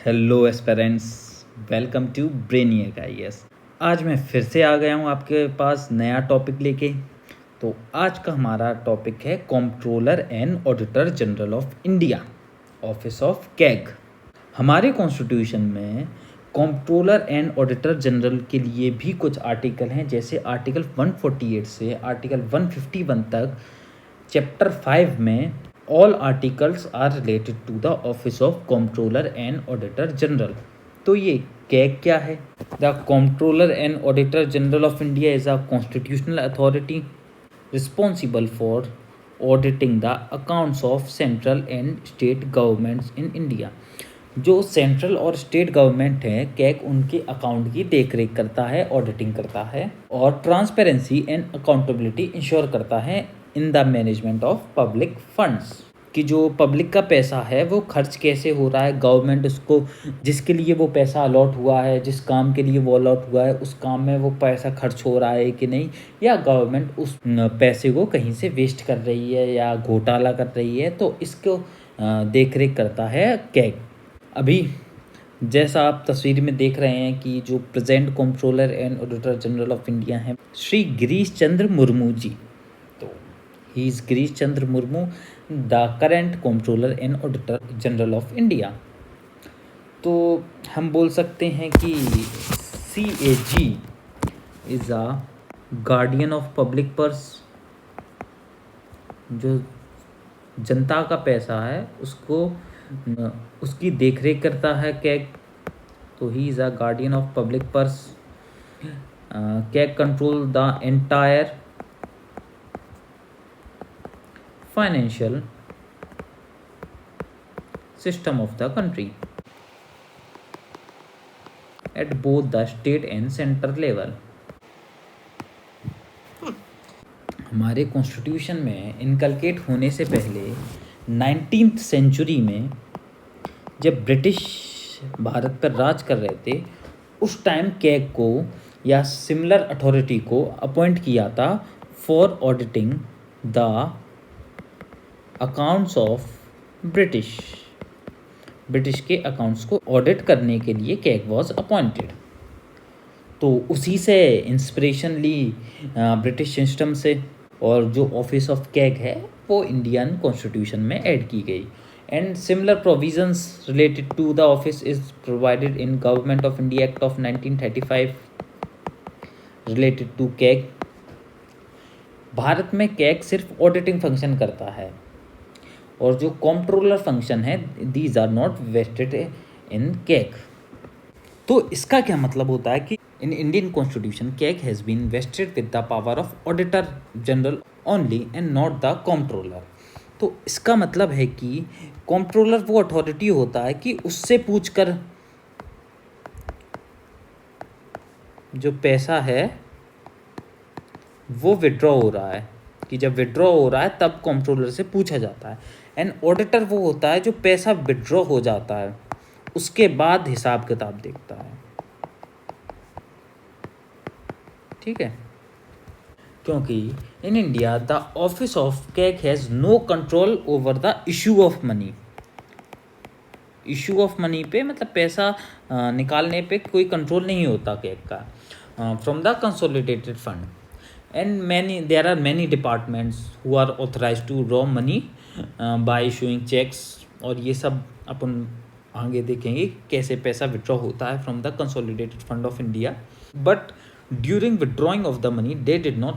Hello aspirants, welcome to Brainiac IAS. आज मैं फिर से आ गया हूँ आपके पास नया टॉपिक लेके। तो आज का हमारा टॉपिक है controller and auditor general of India, office of CAG. हमारे कॉन्स्टिट्यूशन में कंट्रोलर एंड ऑडिटर जनरल के लिए भी कुछ आर्टिकल हैं, जैसे आर्टिकल 148 से आर्टिकल 151 तक। चैप्टर 5 में all articles are related to the office of controller and auditor general. तो ये कैग क्या है? The controller and auditor general of India is a constitutional authority responsible for auditing the accounts of central and state governments in India. जो central और state government है, CAG उनके account की देखरेख करता है, ऑडिटिंग करता है और ट्रांसपेरेंसी एंड अकाउंटेबिलिटी इंश्योर करता है in the management of public funds, कि जो पब्लिक का पैसा है वो खर्च कैसे हो रहा है, गवर्नमेंट उसको जिसके लिए वो पैसा अलॉट हुआ है, जिस काम के लिए वो अलॉट हुआ है, उस काम में वो पैसा खर्च हो रहा है कि नहीं, या गवर्नमेंट उस पैसे को कहीं से वेस्ट कर रही है या घोटाला कर रही है। तो इसको देखरेख करता है कैग। अभी जैसा आप तस्वीर में देख रहे हैं कि जो present controller and auditor general of India हैं, श्री गिरीश चंद्र मुर्मू जी। तो he is Girish Chandra Murmu, the current controller and auditor general of India. तो हम बोल सकते हैं कि CAG is a guardian of public purse. जो जनता का पैसा है उसकी देखरेख करता है कैग। तो he is a guardian of public purse. CAG control the entire financial system of the country at both the state and centre level. हमारे कॉन्स्टिट्यूशन में इनकलकेट होने से पहले 19th सेंचुरी में जब ब्रिटिश भारत पर राज कर रहे थे, उस टाइम कैग को या सिमिलर अथॉरिटी को अपॉइंट किया था for auditing the accounts of British के अकाउंट्स को ऑडिट करने के लिए कैग वॉज अपॉइंटेड। तो उसी से इंस्पिरेशन ली ब्रिटिश सिस्टम से, और जो ऑफिस ऑफ कैग है वो इंडियन कॉन्स्टिट्यूशन में ऐड की गई। And similar provisions related to the office is provided in government of India act of 1935 related to CAG. Bharat में कैग सिर्फ ऑडिटिंग फंक्शन करता है, और जो कंट्रोलर फंक्शन है these are not vested in CAG. तो इसका क्या मतलब होता है कि in Indian constitution CAG has been vested with the power of auditor general only and not the controller. तो इसका मतलब है कि कंट्रोलर वो अथॉरिटी होता है कि उससे पूछकर जो पैसा है वो विड्रॉ हो रहा है, कि जब विड्रॉ हो रहा है तब कंट्रोलर से पूछा जाता है। एंड ऑडिटर वो होता है जो पैसा विड्रॉ हो जाता है उसके बाद हिसाब किताब देखता है। ठीक है, क्योंकि in India the office of CAG has no control over the issue of money. Issue of money पे मतलब पैसा निकालने पे कोई कंट्रोल नहीं होता कैग का from the consolidated fund. And there are many departments who are authorised to draw money by issuing cheques, और ये सब अपन आगे देखेंगे कैसे पैसा विड्रॉ होता है from the consolidated fund of India. But during withdrawing of the money they did not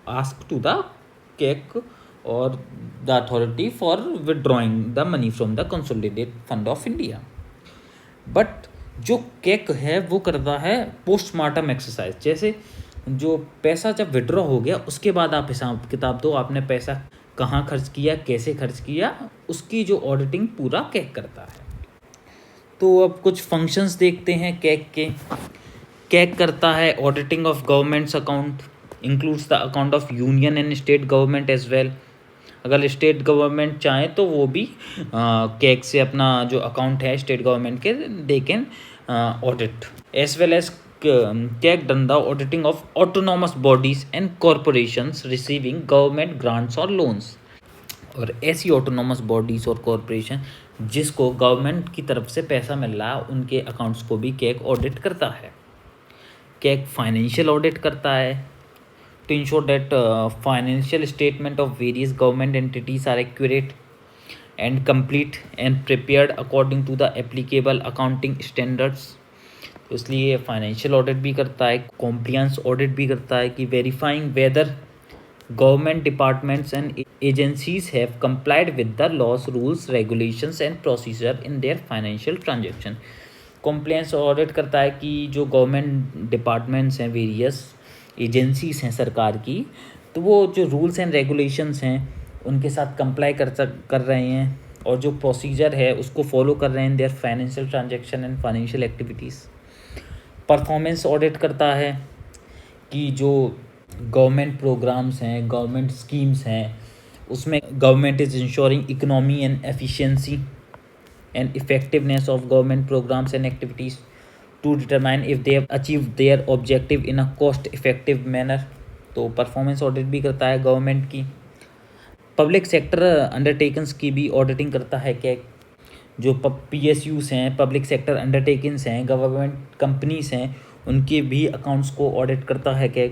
ask to the CAG or the authority for withdrawing the money from the consolidated fund of India. But जो CAG है वो करता है postmortem exercise. जैसे जो पैसा जब withdraw हो गया उसके बाद आप हिसाब किताब दो, आपने पैसा कहाँ खर्च किया, कैसे खर्च किया, उसकी जो ऑडिटिंग पूरा कैग करता है। तो अब कुछ फंक्शंस देखते हैं कैग के। कैग करता है auditing of governments account, includes the account of union and state government as well. अगर स्टेट गवर्नमेंट चाहें तो वो भी कैग से अपना जो अकाउंट है स्टेट गवर्नमेंट के they can audit. As well as CAG done the auditing of autonomous bodies and corporations receiving government grants और लोन्स। और ऐसी ऑटोनॉमस बॉडीज़ और कॉरपोरेशन जिसको गवर्नमेंट की तरफ से पैसा मिल रहा है उनके अकाउंट्स को भी कैग ऑडिट करता है। कैग फाइनेंशियल ऑडिट करता है to ensure that financial statement of various government entities are accurate and complete and prepared according to the applicable accounting standards। तो इसलिए फाइनेंशियल ऑडिट भी करता है, कॉम्प्लियंस ऑडिट भी करता है कि verifying whether government departments and agencies have complied with the laws, rules, regulations and procedure in their financial transaction। compliance audit करता है कि जो गवर्नमेंट डिपार्टमेंट्स हैं, वेरियस एजेंसीज हैं सरकार की, तो वो जो रूल्स एंड रेगुलेशंस हैं उनके साथ कंप्लाई कर रहे हैं और जो प्रोसीजर है उसको फॉलो कर रहे हैं there financial transaction and financial activities. Performance audit करता है कि जो गवर्नमेंट प्रोग्राम्स हैं, गवर्नमेंट स्कीम्स हैं, उसमें government is ensuring economy and efficiency and effectiveness of government programs and activities to determine if they have achieved their objective in a cost effective manner। तो performance audit भी करता है government की। Public sector अंडरटेकन्स की भी auditing करता है क्या, जो PSUs हैं, पब्लिक सेक्टर अंडरटेकन्स हैं, गवर्नमेंट कंपनीज हैं, उनके भी अकाउंट्स को ऑडिट करता है क्या।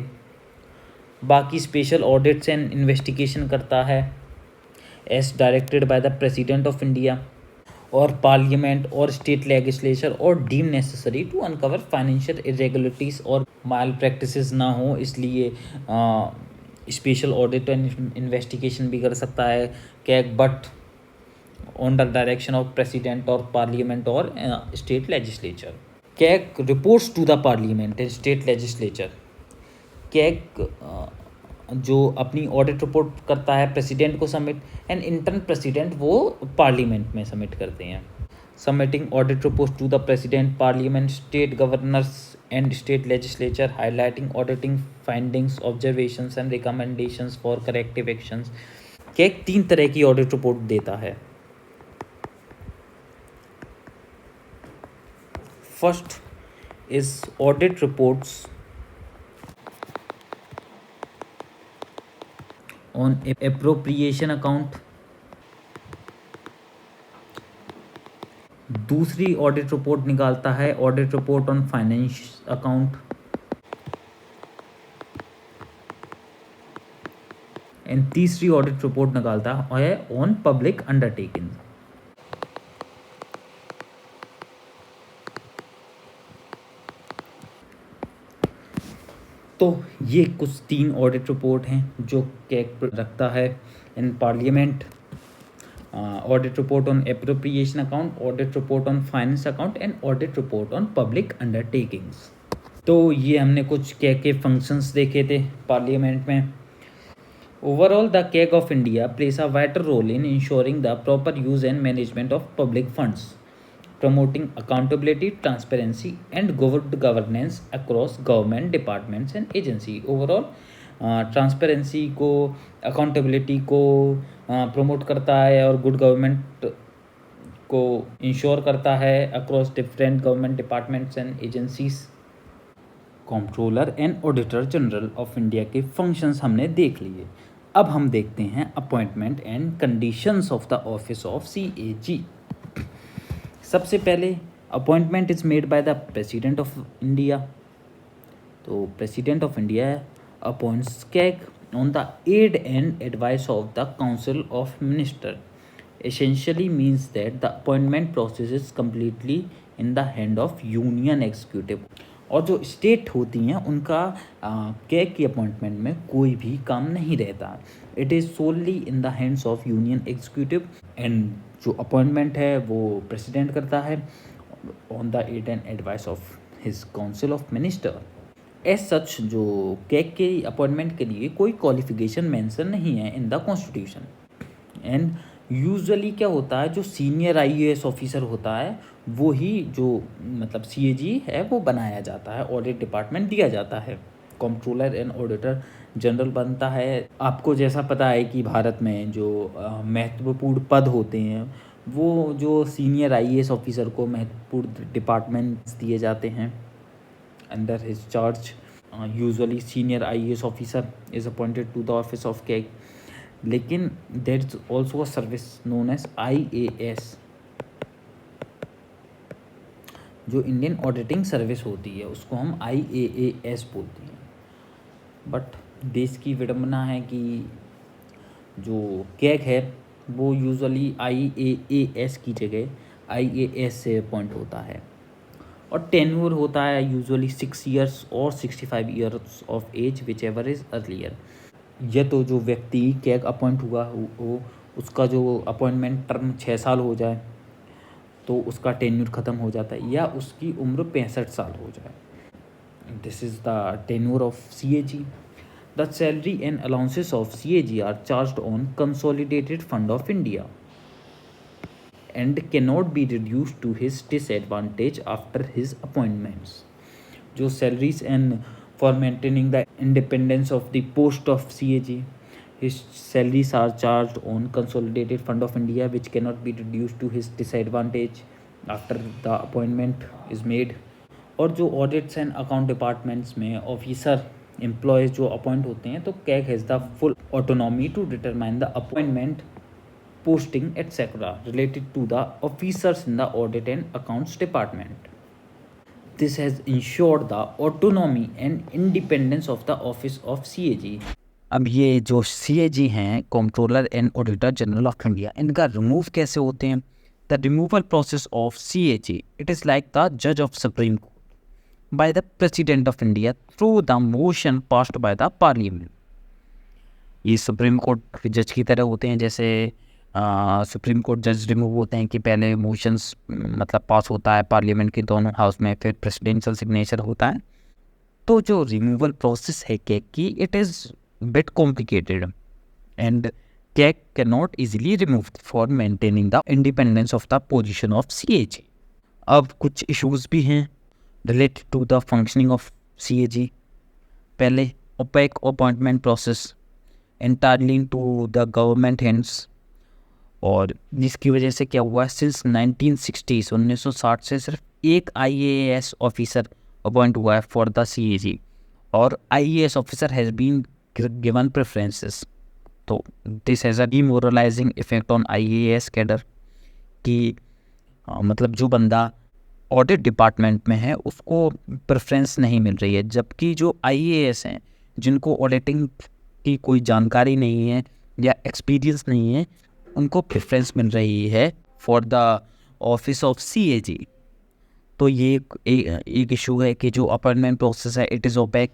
बाकी स्पेशल ऑडिट्स एंड इन्वेस्टिगेशन करता है as directed by the president of India और पार्लियामेंट और स्टेट लेजिस्लेचर और deem necessary to uncover financial irregularities और माल प्रैक्टिसेस ना हो, इसलिए स्पेशल ऑडिट एंड इन्वेस्टिगेशन भी कर सकता है CAG, but on the direction of president और पार्लियामेंट और state legislature. CAG reports to the parliament and state legislature. CAG जो अपनी ऑडिट रिपोर्ट करता है प्रेसिडेंट को सबमिट, एंड इंटर्न प्रेसिडेंट वो पार्लियामेंट में सबमिट करते हैं। Submitting audit report to the president, parliament, state governors and state legislature, highlighting auditing findings, observations and recommendations for corrective actions. CAG 3 तरह की audit report देता है। First is audit reports on appropriation account. दूसरी audit report निकालता है audit report on finance account. And तीसरी audit report निकालता है ऑन पब्लिक अंडरटेकिंग। तो ये कुछ 3 ऑडिट रिपोर्ट हैं जो कैग रखता है in parliament. Audit report on appropriation account, audit report on finance account and audit report on public undertakings. तो ये हमने कुछ कैग के फंक्शंस देखे थे पार्लियामेंट में। Overall the CAG of India plays a vital role in ensuring the proper use and management of public funds, promoting accountability, transparency and good governance across government departments and agency। overall transparency को, accountability को promote करता है और good government को ensure करता है across different government departments and agencies. Controller and auditor general of India के functions हमने देख लिए। अब हम देखते हैं appointment and conditions of the office of CAG। सबसे पहले appointment is made by the president of India. तो president of India appoints CAG on the aid and advice of the council of minister. Essentially means that the appointment process is completely in the hand of union executive. और जो state होती हैं उनका CAG की appointment में कोई भी काम नहीं रहता। It is solely in the hands of union executive and जो अपॉइंटमेंट है वो प्रेसिडेंट करता है on the aid and advice of his council of minister. As such जो कैग के अपॉइंटमेंट के लिए कोई क्वालिफिकेशन मेंशन नहीं है in the constitution. And usually क्या होता है, जो सीनियर IAS ऑफिसर होता है वो ही जो मतलब CAG है वो बनाया जाता है, ऑडिट डिपार्टमेंट दिया जाता है, कंट्रोलर एंड ऑडिटर जनरल बनता है। आपको जैसा पता है कि भारत में जो महत्वपूर्ण पद होते हैं वो जो सीनियर IAS ऑफिसर को महत्वपूर्ण डिपार्टमेंट्स दिए जाते हैं under his charge. Usually senior IAS officer is appointed to the office of CAG. लेकिन there is also a service known as IAS। जो इंडियन ऑडिटिंग सर्विस होती है उसको हम IAAS बोलते हैं। बट देश की विडंबना है कि जो कैग है वो यूजुअली IAAS की जगह IAS से अपॉइंट होता है, और टेन्योर होता है यूजुअली 6 years और 65 years of age, whichever is earlier. या तो जो व्यक्ति कैग अपॉइंट हुआ हो उसका जो अपॉइंटमेंट टर्म 6 साल हो जाए तो उसका टेन्योर ख़त्म हो जाता है, या उसकी उम्र 65 साल हो जाए। This is the tenure of CAG. The salary and allowances of CAG are charged on Consolidated Fund of India and cannot be reduced to his disadvantage after his appointments. जो salaries and for maintaining the independence of the post of CAG, his salaries are charged on Consolidated Fund of India, which cannot be reduced to his disadvantage after the appointment is made. और जो audits and account departments में officer employees जो appoint होते हैं, तो CAG has the full autonomy to determine the appointment, posting etcetera related to the officers in the audit and accounts department. This has ensured the autonomy and independence of the office of CAG। अब ये जो CAG हैं, controller and auditor general of India, इनका remove कैसे होते हैं? The removal process of CAG, it is like the जज of supreme court by the President of India through the motion passed by the Parliament। ये supreme court के जज की तरह होते हैं, जैसे सुप्रीम कोर्ट जज रिमूव होते हैं कि पहले मोशंस मतलब पास होता है पार्लियामेंट के दोनों हाउस में, फिर प्रेसिडेंशियल सिग्नेचर होता है। तो जो रिमूवल प्रोसेस है कैग की, it is bit complicated and CAG can not easily remove for maintaining the independence of the position of CAG। अब कुछ इश्यूज भी हैं related to the functioning of CAG। पहले opaque appointment process entirely to the government hands, और जिसकी वजह से क्या हुआ, सिंस 1960s 1960 से सिर्फ एक IAS ऑफिसर अपॉइंट हुआ है फॉर द CAG, और IAS officer has been given preferences. तो this has a demoralising effect on IAS cadre कि मतलब जो बंदा ऑडिट डिपार्टमेंट में है उसको प्रेफरेंस नहीं मिल रही है, जबकि जो IAS हैं जिनको ऑडिटिंग की कोई जानकारी नहीं है या एक्सपीरियंस नहीं है, उनको प्रेफरेंस मिल रही है for the office of CAG। तो ये एक इशू है कि जो अपॉइंटमेंट प्रोसेस है, it is opaque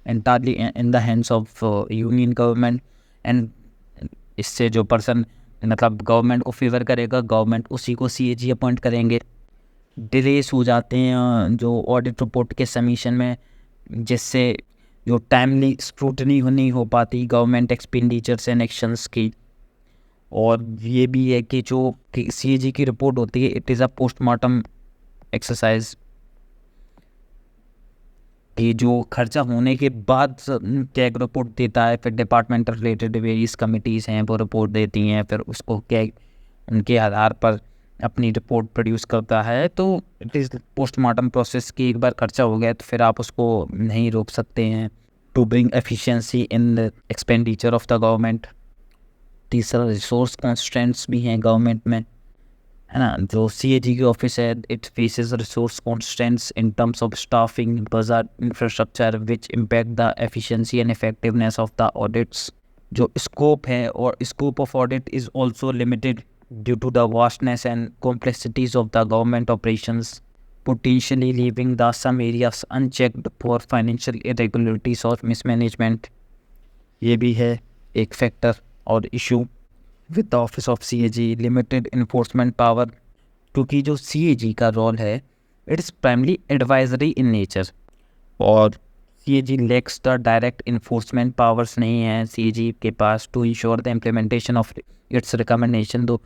entirely in the hands of union government, and इससे जो पर्सन मतलब गवर्नमेंट को फेवर करेगा, गवर्नमेंट उसी को CAG अपॉइंट करेंगे। डिलेस हो जाते हैं जो ऑडिट रिपोर्ट के सबमिशन में, जिससे जो टाइमली स्क्रूटनी नहीं हो पाती गवर्नमेंट एक्सपेंडिचर्स एंड एक्शंस की। और ये भी है कि जो CAG की रिपोर्ट होती है, it is a postmortem exercise, कि जो खर्चा होने के बाद कैग रिपोर्ट देता है, फिर डिपार्टमेंट रिलेटेड वेरियस कमिटीज़ हैं वो रिपोर्ट देती हैं, फिर उसको कैग उनके आधार पर अपनी रिपोर्ट प्रोड्यूस करता है। तो इट इज़ पोस्टमार्टम प्रोसेस की एक बार खर्चा हो गया तो फिर आप उसको नहीं रोक सकते हैं, to bring efficiency in the expenditure of the government. तीसरा रिसोर्स कंस्ट्रेंट्स भी हैं गवर्नमेंट में, है ना। जो CAG की ऑफिस है, it faces resource constraints in terms of staffing, budget, infrastructure which impact the efficiency and effectiveness of the audits. जो स्कोप है, और scope of audit is also limited due to the vastness and complexities of the government operations, potentially leaving the some areas unchecked for financial irregularities or mismanagement। ये भी है एक factor और issue with the office of CAG। Limited enforcement power, क्योंकि जो CAG का role है it is primarily advisory in nature, और CAG lacks the direct enforcement powers नहीं है CAG के पास to ensure the implementation of its recommendation. तो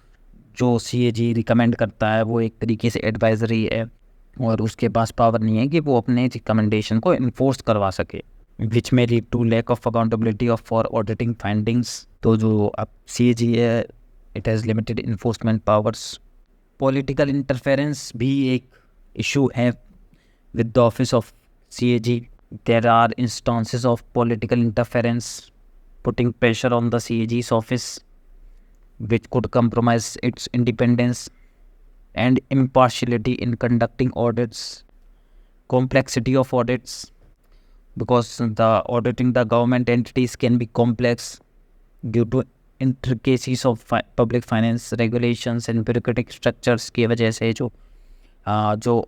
जो CAG रिकमेंड करता है वो एक तरीके से एडवाइजरी है, और उसके पास पावर नहीं है कि वो अपने रिकमेंडेशन को इन्फोर्स करवा सके, विच में lead to lack of accountability of for auditing findings. तो जो अब CAG है, it has limited enforcement powers. Political interference भी एक इशू है with the office of CAG। There are instances of political interference putting pressure on the CAG's ऑफिस which could compromise its independence and impartiality in conducting audits, complexity of audits, because the auditing the government entities can be complex due to intricacies of public finance regulations and bureaucratic structures की वजह से जो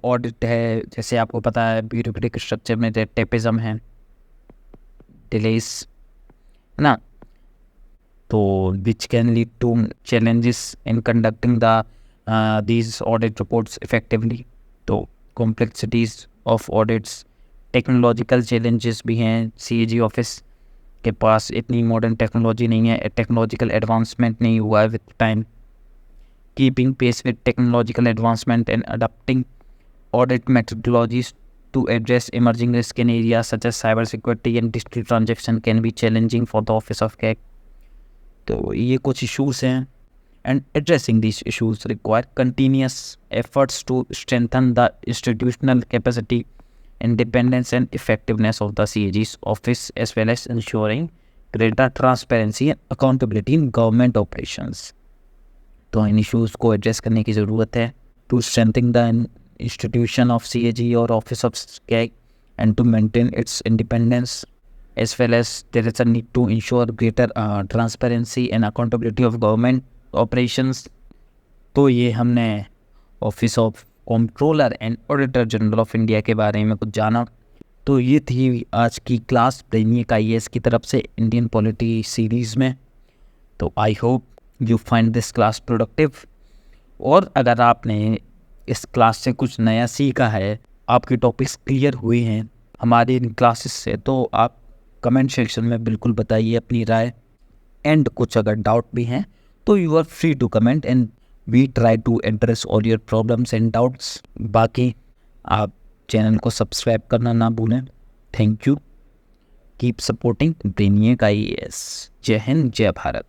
audit है, जैसे आपको पता है bureaucratic structure में टेपिज्म है, डिलेस है ना, तो which can lead to challenges in conducting the these audit reports effectively. तो complexities of audits, technological challenges भी हैं। सीएजी ऑफिस के पास इतनी मॉडर्न टेक्नोलॉजी नहीं है, टेक्नोलॉजिकल एडवांसमेंट नहीं हुआ है with time. Keeping pace with technological advancement and adopting audit methodologies to address emerging risk in areas such as cyber security and digital transaction can be challenging for the office of CAG। तो ये कुछ issues हैं, and addressing these issues require continuous efforts to strengthen the institutional capacity, independence and effectiveness of the CAG's office, as well as ensuring greater transparency and accountability in government operations। तो इन issues को address करने की ज़रूरत है to strengthen the institution of CAG or office of CAG and to maintain its independence, as well as there is a need to ensure greater transparency and accountability of government operations। तो ये हमने office of controller and auditor general of India के बारे में कुछ जाना। तो ये थी आज की क्लास ब्रेनियक IAS की तरफ से इंडियन पॉलिटी सीरीज़ में। तो I hope you find this class productive, और अगर आपने इस क्लास से कुछ नया सीखा है, आपके टॉपिक्स क्लियर हुए हैं हमारी इन क्लासेस से, तो आप कमेंट सेक्शन में बिल्कुल बताइए अपनी राय। एंड कुछ अगर डाउट भी हैं तो you are free to comment and we try to address all your problems and doubts. बाकी आप चैनल को सब्सक्राइब करना ना भूलें। Thank you, keep supporting Brainiac IAS। Jai Hind, जय भारत।